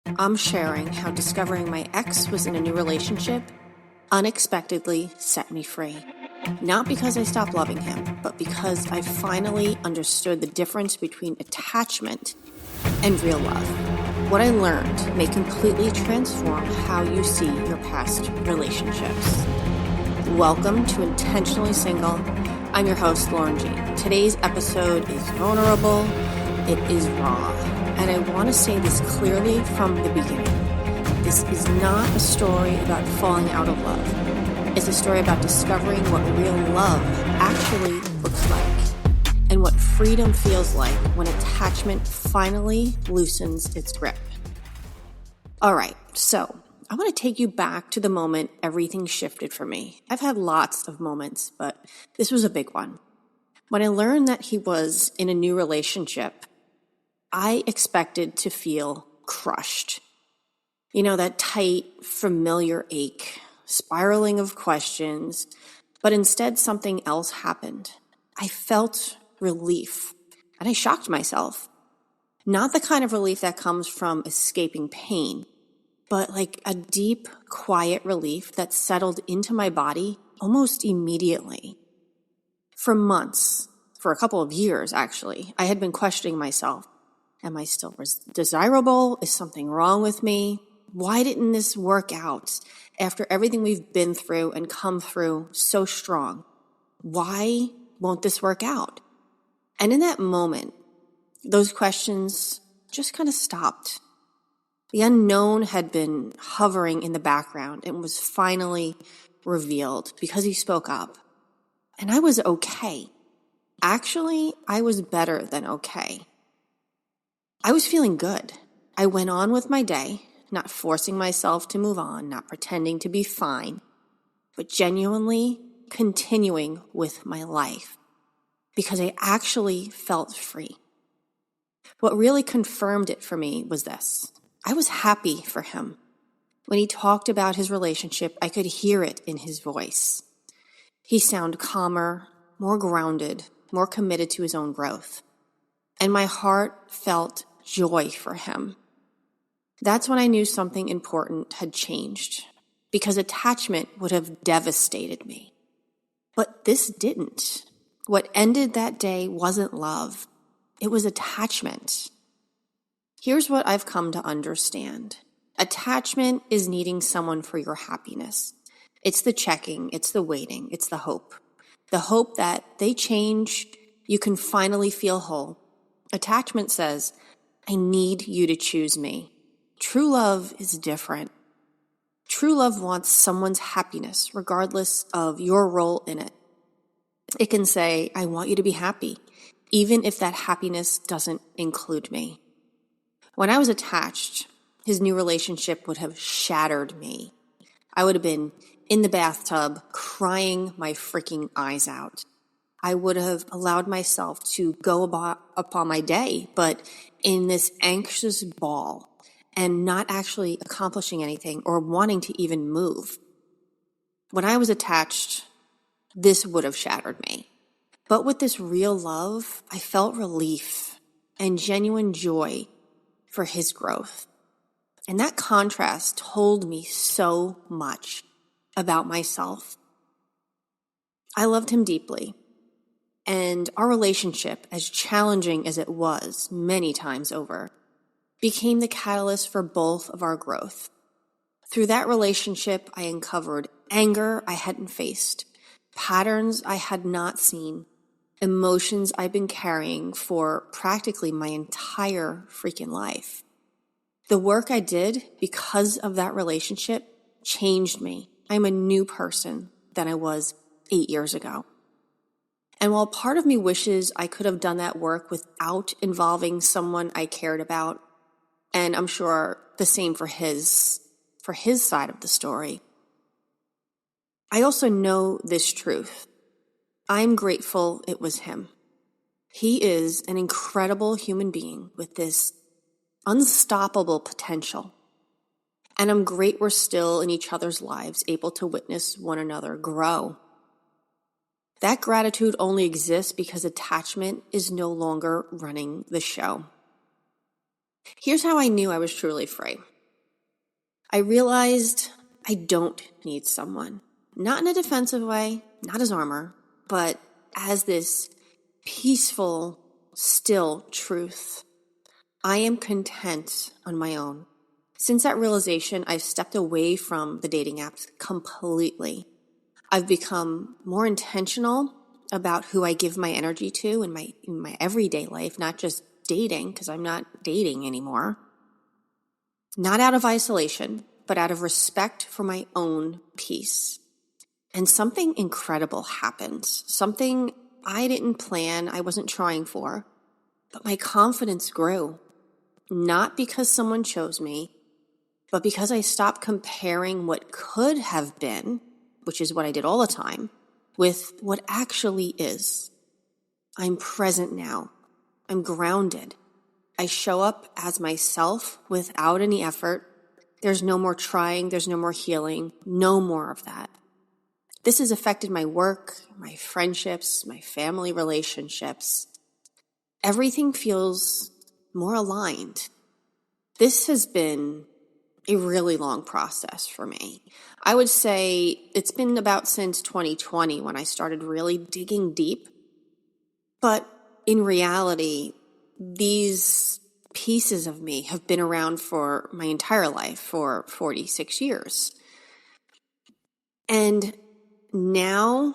I'm sharing how discovering my ex was in a new relationship unexpectedly set me free. Not because I stopped loving him, but because I finally understood the difference between attachment and real love. What I learned may completely transform how you see your past relationships. Welcome to Intentionally Single. I'm your host, Lauren Jean. Today's episode is vulnerable, it is raw, and I want to say this clearly from the beginning. This is not a story about falling out of love. It's a story about discovering what real love actually looks like and what freedom feels like when attachment finally loosens its grip. All right, so I want to take you back to the moment everything shifted for me. I've had lots of moments, but this was a big one. When I learned that he was in a new relationship, I expected to feel crushed. You know, that tight, familiar ache, spiraling of questions, but instead something else happened. I felt relief, and I shocked myself. Not the kind of relief that comes from escaping pain, but like a deep, quiet relief that settled into my body almost immediately. For months, for a couple of years actually, I had been questioning myself. Am I still desirable? Is something wrong with me? Why didn't this work out after everything we've been through and come through so strong? Why won't this work out? And in that moment, those questions just kind of stopped. The unknown had been hovering in the background and was finally revealed because he spoke up. And I was okay. Actually, I was better than okay. I was feeling good. I went on with my day, not forcing myself to move on, not pretending to be fine, but genuinely continuing with my life because I actually felt free. What really confirmed it for me was this. I was happy for him. When he talked about his relationship, I could hear it in his voice. He sounded calmer, more grounded, more committed to his own growth. And my heart felt joy for him. That's when I knew something important had changed, because attachment would have devastated me. But this didn't. What ended that day wasn't love. It was attachment. Here's what I've come to understand. Attachment is needing someone for your happiness. It's the checking, it's the waiting, it's the hope. The hope that they change, you can finally feel whole. Attachment says, I need you to choose me. True love is different. True love wants someone's happiness, regardless of your role in it. It can say, I want you to be happy, even if that happiness doesn't include me. When I was attached, his new relationship would have shattered me. I would have been in the bathtub crying my freaking eyes out. I would have allowed myself to go upon my day, but in this anxious ball and not actually accomplishing anything or wanting to even move. When I was attached, this would have shattered me. But with this real love, I felt relief and genuine joy for his growth. And that contrast told me so much about myself. I loved him deeply. And our relationship, as challenging as it was many times over, became the catalyst for both of our growth. Through that relationship, I uncovered anger I hadn't faced, patterns I had not seen, emotions I've been carrying for practically my entire freaking life. The work I did because of that relationship changed me. I'm a new person than I was 8 years ago. And while part of me wishes I could have done that work without involving someone I cared about, and I'm sure the same for his side of the story, I also know this truth. I'm grateful it was him. He is an incredible human being with this unstoppable potential. And I'm great we're still in each other's lives, able to witness one another grow. That gratitude only exists because attachment is no longer running the show. Here's how I knew I was truly free. I realized I don't need someone. Not in a defensive way, not as armor, but as this peaceful, still truth. I am content on my own. Since that realization, I've stepped away from the dating apps completely. I've become more intentional about who I give my energy to in my everyday life, not just dating, because I'm not dating anymore. Not out of isolation, but out of respect for my own peace. And something incredible happened. Something I didn't plan, I wasn't trying for, but my confidence grew. Not because someone chose me, but because I stopped comparing what could have been, which is what I did all the time, with what actually is. I'm present now. I'm grounded. I show up as myself without any effort. There's no more trying. There's no more healing. No more of that. This has affected my work, my friendships, my family relationships. Everything feels more aligned. This has been a really long process for me. I would say it's been about since 2020 when I started really digging deep. But in reality, these pieces of me have been around for my entire life, for 46 years. And now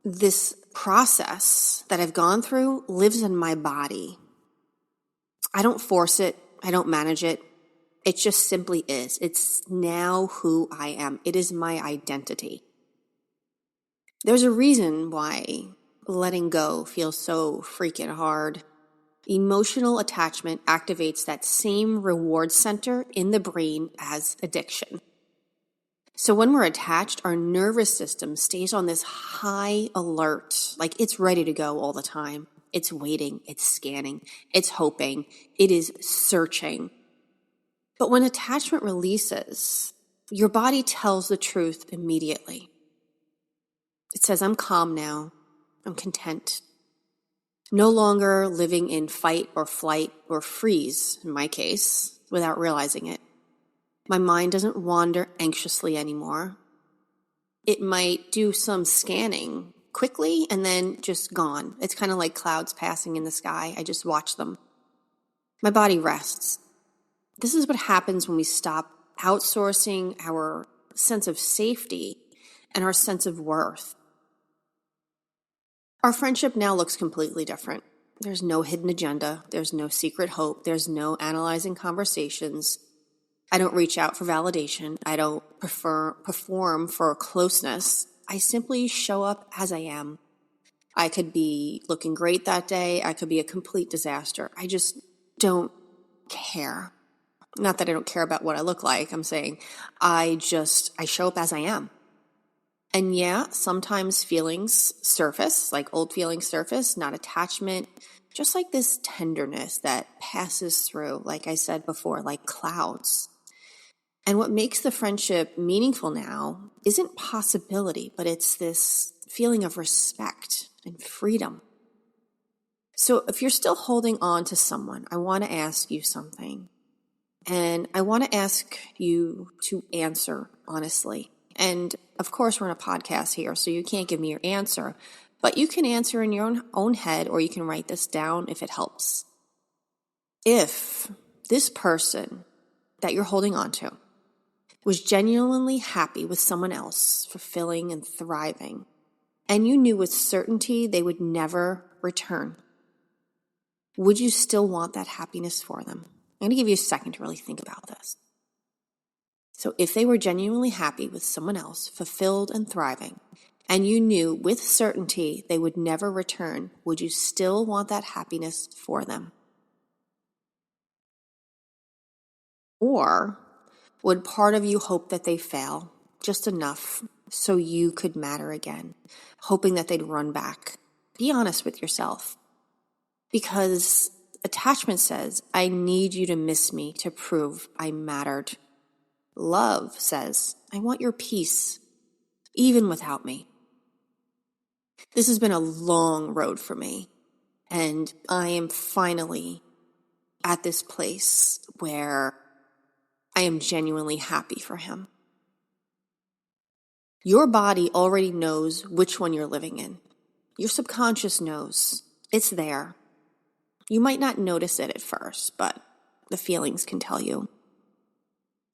this process that I've gone through lives in my body. I don't force it. I don't manage it. It just simply is. It's now who I am. It is my identity. There's a reason why letting go feels so freaking hard. Emotional attachment activates that same reward center in the brain as addiction. So when we're attached, our nervous system stays on this high alert, like it's ready to go all the time. It's waiting, it's scanning, it's hoping, it is searching. But when attachment releases, your body tells the truth immediately. It says, I'm calm now. I'm content. No longer living in fight or flight or freeze, in my case, without realizing it. My mind doesn't wander anxiously anymore. It might do some scanning quickly and then just gone. It's kind of like clouds passing in the sky. I just watch them. My body rests. This is what happens when we stop outsourcing our sense of safety and our sense of worth. Our friendship now looks completely different. There's no hidden agenda. There's no secret hope. There's no analyzing conversations. I don't reach out for validation. I don't perform for closeness. I simply show up as I am. I could be looking great that day. I could be a complete disaster. I just don't care. Not that I don't care about what I look like. I'm saying I show up as I am. And yeah, sometimes feelings surface, like old feelings surface, not attachment, just like this tenderness that passes through, like I said before, like clouds. And what makes the friendship meaningful now isn't possibility, but it's this feeling of respect and freedom. So if you're still holding on to someone, I want to ask you something. And I want to ask you to answer honestly. And of course, we're in a podcast here, so you can't give me your answer. But you can answer in your own head, or you can write this down if it helps. If this person that you're holding on to was genuinely happy with someone else, fulfilling and thriving, and you knew with certainty they would never return, would you still want that happiness for them? I'm going to give you a second to really think about this. So if they were genuinely happy with someone else, fulfilled and thriving, and you knew with certainty they would never return, would you still want that happiness for them? Or would part of you hope that they fail just enough so you could matter again, hoping that they'd run back? Be honest with yourself. Because attachment says, I need you to miss me to prove I mattered. Love says, I want your peace, even without me. This has been a long road for me, and I am finally at this place where I am genuinely happy for him. Your body already knows which one you're living in. Your subconscious knows. It's there. You might not notice it at first, but the feelings can tell you.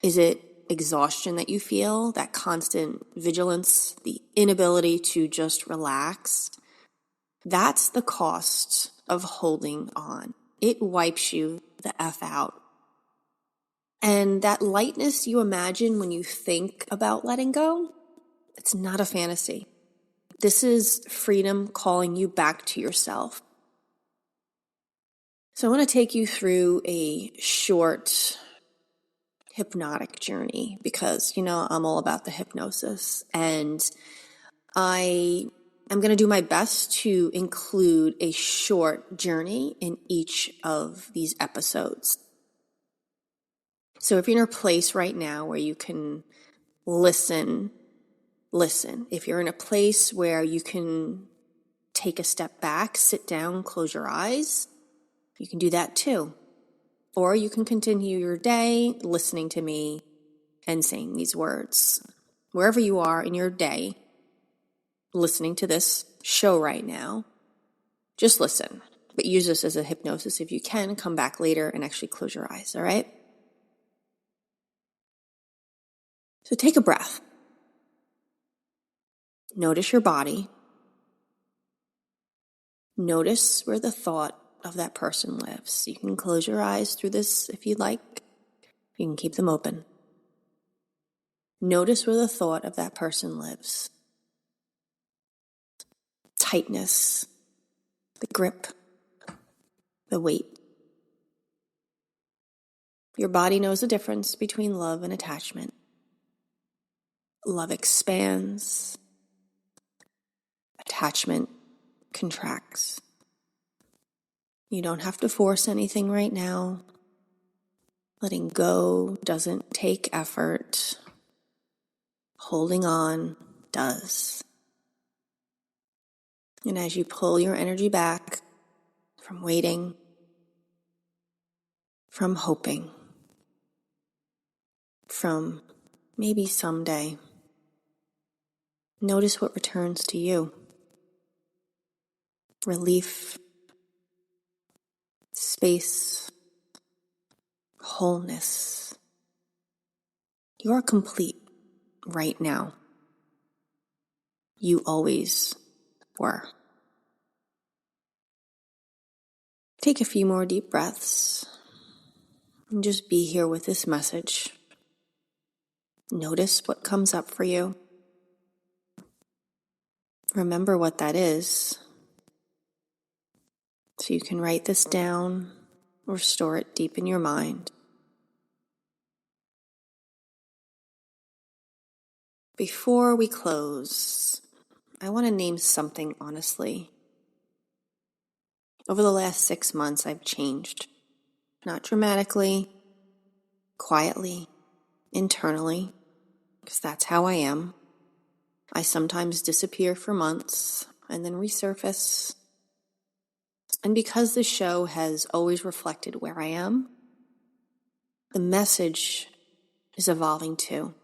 Is it exhaustion that you feel, that constant vigilance, the inability to just relax? That's the cost of holding on. It wipes you the F out. And that lightness you imagine when you think about letting go, it's not a fantasy. This is freedom calling you back to yourself. So I want to take you through a short hypnotic journey because, I'm all about the hypnosis. And I am going to do my best to include a short journey in each of these episodes. So if you're in a place right now where you can listen. If you're in a place where you can take a step back, sit down, close your eyes, you can do that too. Or you can continue your day listening to me and saying these words. Wherever you are in your day, listening to this show right now, just listen. But use this as a hypnosis if you can. Come back later and actually close your eyes, all right? So take a breath. Notice your body. Notice where the thought of that person lives. You can close your eyes through this if you'd like. You can keep them open. Notice where the thought of that person lives. Tightness, the grip, the weight. Your body knows the difference between love and attachment. Love expands. Attachment contracts. You don't have to force anything right now. Letting go doesn't take effort. Holding on does. And as you pull your energy back from waiting, from hoping, from maybe someday, notice what returns to you. Relief, space, wholeness. You are complete right now. You always were. Take a few more deep breaths and just be here with this message. Notice what comes up for you. Remember what that is, so you can write this down or store it deep in your mind. Before we close, I want to name something honestly. Over the last 6 months, I've changed. Not dramatically, quietly, internally, because that's how I am. I sometimes disappear for months and then resurface. And because the show has always reflected where I am, the message is evolving too.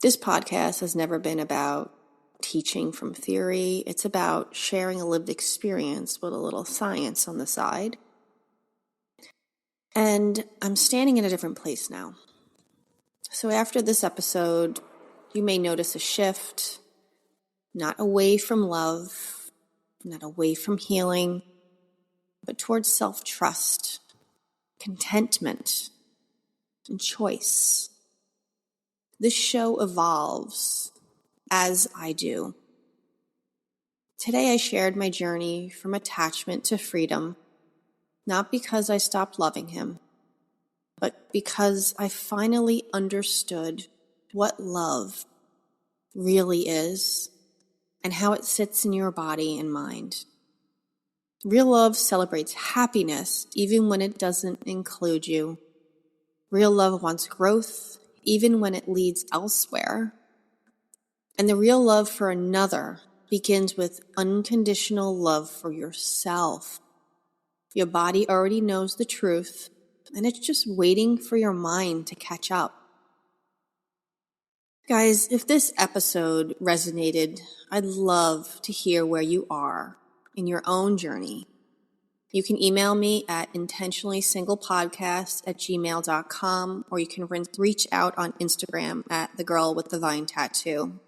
This podcast has never been about teaching from theory. It's about sharing a lived experience with a little science on the side. And I'm standing in a different place now. So after this episode, you may notice a shift, not away from love, not away from healing, but towards self-trust, contentment, and choice. This show evolves as I do. Today I shared my journey from attachment to freedom, not because I stopped loving him, but because I finally understood what love really is and how it sits in your body and mind. Real love celebrates happiness even when it doesn't include you. Real love wants growth even when it leads elsewhere. And the real love for another begins with unconditional love for yourself. Your body already knows the truth, and it's just waiting for your mind to catch up. Guys, if this episode resonated, I'd love to hear where you are in your own journey. You can email me at intentionallysinglepodcast@gmail.com, or you can reach out on Instagram at thegirlwiththevine.tattoo.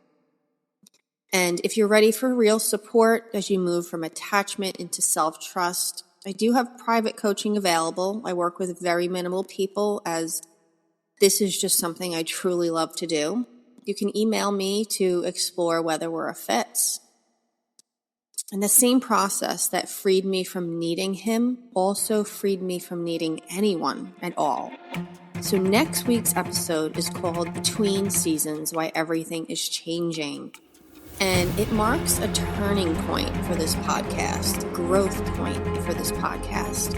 And if you're ready for real support as you move from attachment into self-trust, I do have private coaching available. I work with very minimal people, as this is just something I truly love to do. You can email me to explore whether we're a fit. And the same process that freed me from needing him also freed me from needing anyone at all. So next week's episode is called Between Seasons, Why Everything is Changing. And it marks a turning point for this podcast, a growth point for this podcast.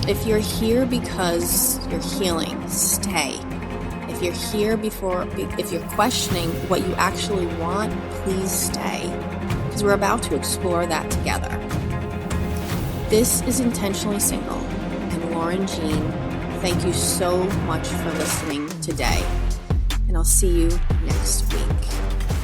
If you're here because you're healing, stay. If you're here if you're questioning what you actually want, please stay, because we're about to explore that together. This is Intentionally Single, and Lauren Jean, thank you so much for listening today, and I'll see you next week.